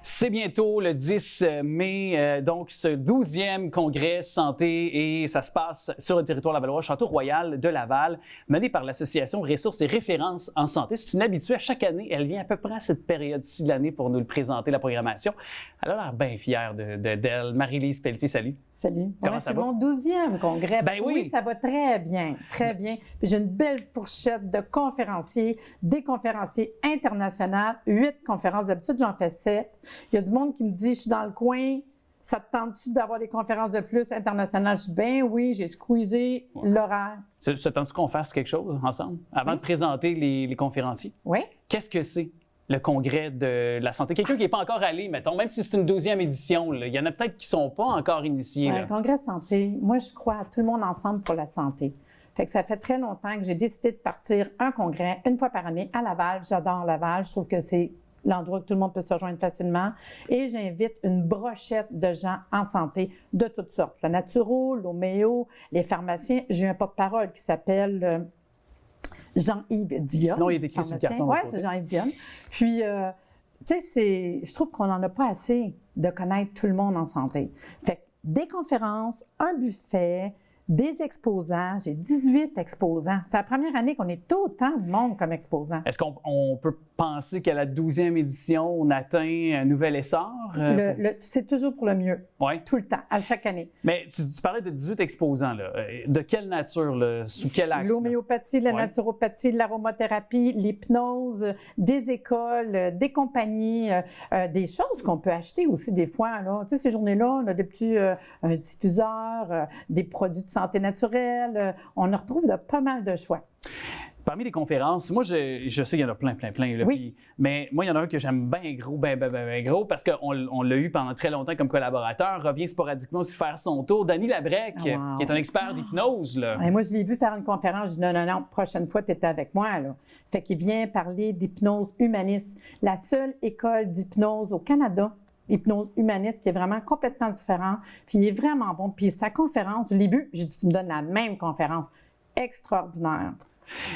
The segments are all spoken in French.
C'est bientôt le 10 mai, donc ce 12e congrès santé et ça se passe sur le territoire lavallois, Château-Royal de Laval, mené par l'association Ressources et Références en santé. C'est une habituée à chaque année. Elle vient à peu près à cette période-ci de l'année pour nous le présenter, la programmation. Elle a l'air bien fière d'elle. Marie-Lise Pelletier, salut. Salut. Comment ça va? C'est mon 12e congrès. Ben oui, ça va très bien, très bien. Puis j'ai une belle fourchette de conférenciers, des conférenciers internationaux, 8 conférences. D'habitude, j'en fais 7. Il y a du monde qui me dit, je suis dans le coin, ça te tente-tu d'avoir des conférences de plus internationales? Je dis, ben oui, j'ai squeezé l'horaire. Ça tente-tu qu'on fasse quelque chose ensemble avant de présenter les conférenciers? Oui. Qu'est-ce que c'est? Le congrès de la santé. Quelqu'un qui n'est pas encore allé, mettons, même si c'est une 12e édition, là, il y en a peut-être qui ne sont pas encore initiés. Le congrès santé, moi, je crois à tout le monde ensemble pour la santé. Fait que ça fait très longtemps que j'ai décidé de partir un congrès une fois par année à Laval. J'adore Laval. Je trouve que c'est l'endroit où tout le monde peut se rejoindre facilement. Et j'invite une brochette de gens en santé de toutes sortes. La naturo, l'homéo, les pharmaciens. J'ai un porte-parole qui s'appelle Jean-Yves Dionne. Sinon, il est écrit sur le carton. Oui, c'est Jean-Yves Dionne. Puis, tu sais, je trouve qu'on n'en a pas assez de connaître tout le monde en santé. Fait que des conférences, un buffet, des exposants. J'ai 18 exposants. C'est la première année qu'on est autant de monde comme exposants. Est-ce qu'on peut penser qu'à la 12e édition, on atteint un nouvel essor? C'est toujours pour le mieux. Oui. Tout le temps, à chaque année. Mais tu parlais de 18 exposants. Là. De quelle nature? Là? Sous quel axe? L'homéopathie, la naturopathie, l'aromathérapie, l'hypnose, des écoles, des compagnies, des choses qu'on peut acheter aussi des fois. Là. Tu sais, ces journées-là, on a des petits diffuseurs, des produits de santé naturelle. On en retrouve de pas mal de choix. Parmi les conférences, moi, je sais qu'il y en a plein. Là, oui. Mais moi, il y en a un que j'aime bien gros, parce qu'on l'a eu pendant très longtemps comme collaborateur, revient sporadiquement aussi faire son tour. Danny Labrec, qui est un expert d'hypnose. Là. Et moi, je l'ai vu faire une conférence. Je dis non, prochaine fois, tu étais avec moi. Là. Fait qu'il vient parler d'hypnose humaniste. La seule école d'hypnose au Canada, hypnose humaniste, qui est vraiment complètement différent. Puis il est vraiment bon. Puis sa conférence, je l'ai vu, j'ai dit, tu me donnes la même conférence. Extraordinaire.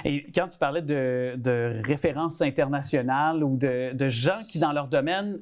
Et quand tu parlais de références internationales ou de gens qui, dans leur domaine,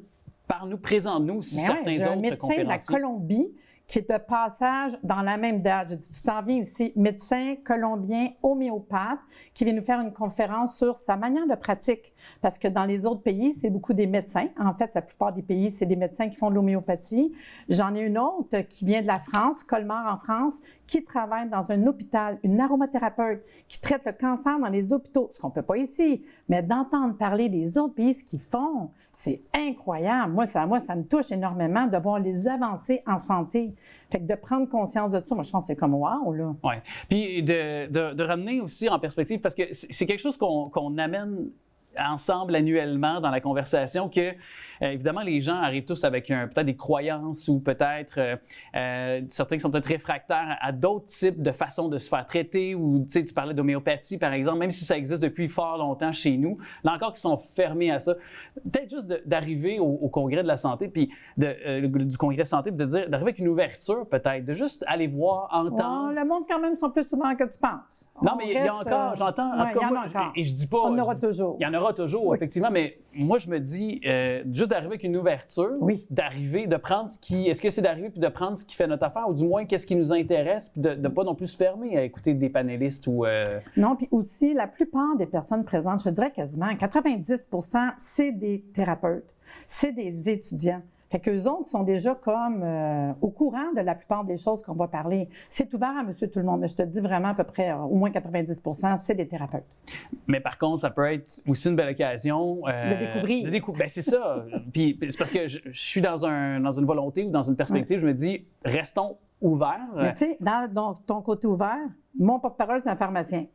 présente-nous aussi certains autres conférenciers. J'ai un médecin de la Colombie qui est de passage dans la même date. J'ai dit, tu t'en viens ici, médecin colombien homéopathe, qui vient nous faire une conférence sur sa manière de pratique. Parce que dans les autres pays, c'est beaucoup des médecins. En fait, la plupart des pays, c'est des médecins qui font de l'homéopathie. J'en ai une autre qui vient de la France, Colmar en France, qui travaille dans un hôpital, une aromathérapeute qui traite le cancer dans les hôpitaux, ce qu'on ne peut pas ici. Mais d'entendre parler des autres pays, ce qu'ils font, c'est incroyable. Moi, ça me touche énormément de voir les avancées en santé. Fait que de prendre conscience de ça, moi, je pense que c'est comme wow, là. Oui. Puis de ramener aussi en perspective, parce que c'est quelque chose qu'on amène ensemble annuellement dans la conversation, que évidemment les gens arrivent tous avec peut-être des croyances ou peut-être certains qui sont peut-être réfractaires à d'autres types de façons de se faire traiter, ou tu sais, tu parlais d'homéopathie par exemple, même si ça existe depuis fort longtemps chez nous, là encore qui sont fermés à ça. Peut-être juste d'arriver au congrès de la santé, puis du congrès santé, puis d'arriver avec une ouverture peut-être, de juste aller voir, entendre. Le monde quand même sont plus souvent que tu penses. Non, mais il y a encore, j'entends, en tout cas, moi, et je dis pas... On en aura toujours. Il y en aura toujours, oui. Effectivement, mais moi, je me dis, juste d'arriver avec une ouverture, de prendre ce qui... Est-ce que c'est d'arriver puis de prendre ce qui fait notre affaire, ou du moins, qu'est-ce qui nous intéresse, puis de ne pas non plus se fermer à écouter des panélistes ou... Non, puis aussi, la plupart des personnes présentes, je dirais quasiment 90 %, c'est des thérapeutes, c'est des étudiants. Fait qu'eux autres sont déjà comme au courant de la plupart des choses qu'on va parler. C'est ouvert à monsieur tout le monde, mais je te dis vraiment à peu près au moins 90 % c'est des thérapeutes. Mais par contre, ça peut être aussi une belle occasion de découvrir. Ben, c'est ça. Puis c'est parce que je suis dans une volonté ou dans une perspective, je me dis, restons ouverts. Mais tu sais, dans ton côté ouvert, mon porte-parole, c'est un pharmacien.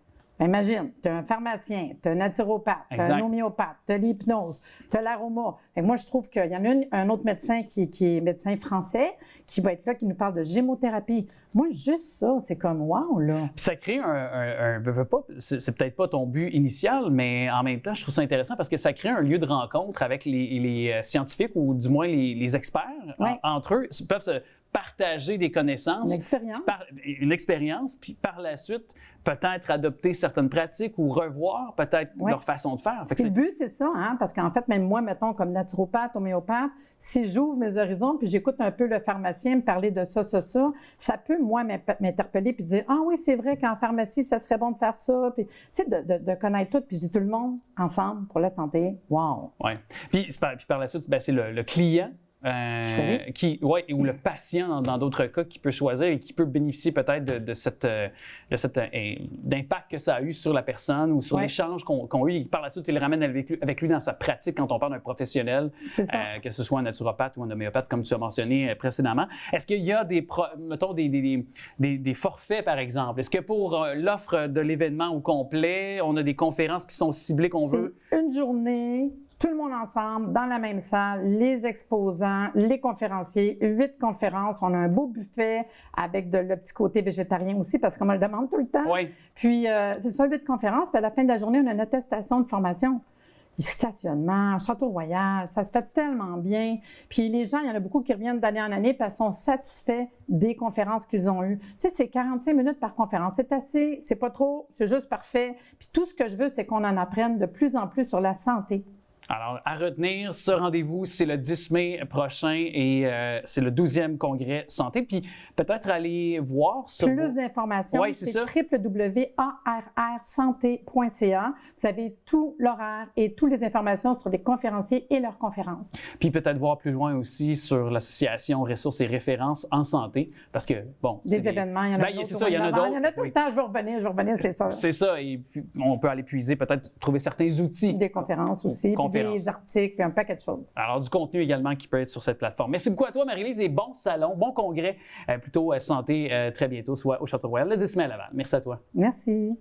Imagine, tu as un pharmacien, tu as un naturopathe, tu as un homéopathe, tu as l'hypnose, tu as l'aroma. Moi, je trouve qu'il y en a un autre médecin qui est médecin français qui va être là, qui nous parle de gémothérapie. Moi, juste ça, c'est comme wow, là. Puis ça crée c'est peut-être pas ton but initial, mais en même temps, je trouve ça intéressant parce que ça crée un lieu de rencontre avec les scientifiques ou du moins les experts. Entre eux, ils peuvent se partager des connaissances. Une expérience. Une expérience, puis par la suite, peut-être adopter certaines pratiques ou revoir peut-être leur façon de faire. Puis le but, c'est ça, hein? Parce qu'en fait, même moi, mettons, comme naturopathe, homéopathe, si j'ouvre mes horizons puis j'écoute un peu le pharmacien me parler de ça peut, moi, m'interpeller puis dire « Ah oui, c'est vrai qu'en pharmacie, ça serait bon de faire ça. » Puis, tu sais, de connaître tout, puis je dis tout le monde ensemble pour la santé. Wow! Oui. Puis par la suite, c'est le client. Ou le patient dans d'autres cas qui peut choisir et qui peut bénéficier peut-être de cet d'impact que ça a eu sur la personne ou sur l'échange qu'on a eu. Et par la suite, il le ramène avec lui dans sa pratique quand on parle d'un professionnel, que ce soit un naturopathe ou un homéopathe, comme tu as mentionné précédemment. Est-ce qu'il y a des forfaits, par exemple? Est-ce que pour l'offre de l'événement au complet, on a des conférences qui sont ciblées qu'on veut? C'est une journée. Tout le monde ensemble, dans la même salle, les exposants, les conférenciers, 8 conférences. On a un beau buffet avec le petit côté végétarien aussi, parce qu'on me le demande tout le temps. Oui. Puis, c'est ça, 8 conférences. Puis, à la fin de la journée, on a une attestation de formation. Stationnement, Château-Royal, ça se fait tellement bien. Puis les gens, il y en a beaucoup qui reviennent d'année en année parce qu'ils sont satisfaits des conférences qu'ils ont eues. Tu sais, c'est 45 minutes par conférence. C'est assez, c'est pas trop, c'est juste parfait. Puis tout ce que je veux, c'est qu'on en apprenne de plus en plus sur la santé. Alors, à retenir, ce rendez-vous, c'est le 10 mai prochain et c'est le 12e congrès santé. Puis peut-être aller voir sur... Plus d'informations, c'est www.arrsanté.ca. Vous avez tout l'horaire et toutes les informations sur les conférenciers et leurs conférences. Puis peut-être voir plus loin aussi sur l'association Ressources et Références en santé, parce que, bon... Des événements, il y en a d'autres. C'est ça, il y en a d'autres. Il y en a tout le temps, je vais revenir, c'est ça. C'est ça, et puis on peut aller puiser, peut-être trouver certains outils. Des conférences aussi. Des articles, puis un paquet de choses. Alors, du contenu également qui peut être sur cette plateforme. Merci beaucoup à toi, Marie-Lise, et bon salon, bon congrès, plutôt santé très bientôt, soit au Château-Royal, le 10 mai à Laval. Merci à toi. Merci.